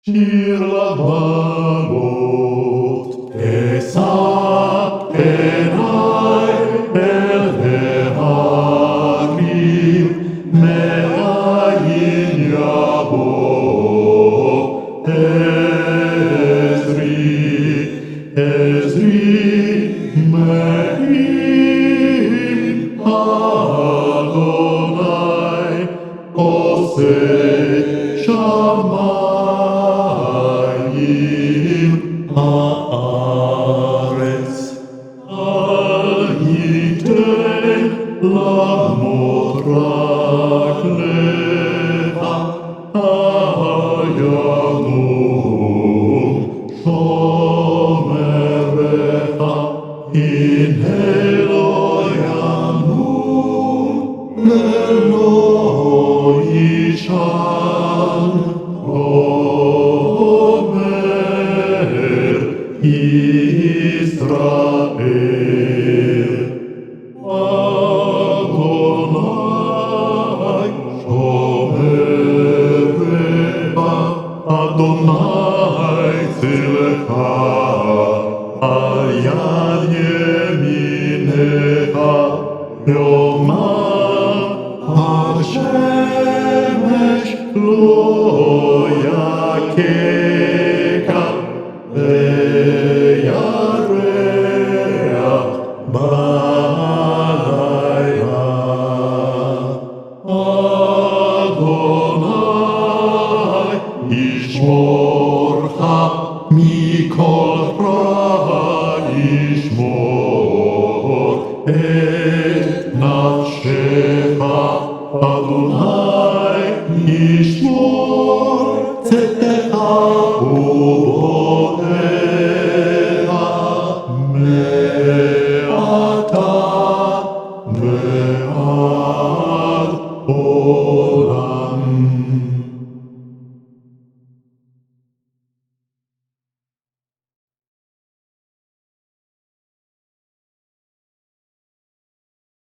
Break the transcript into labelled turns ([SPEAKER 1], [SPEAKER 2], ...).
[SPEAKER 1] Shir lavamot esa enai el heharim me'ayin yavo Ezri me'im Adonai oseh shamayim haaretz al yitem lamot rak lecha hayamum shomerecha הנה לא ינום ולא יישן אומר ישראל אדוני שומרך אדוני צילך על יד ימינך יומם השמש לא יככה וירח בלילה אדוני ישמורך מכל רע ישמור את נפשך אדוני ישמור צאתך ובואך מעתה ועד עולם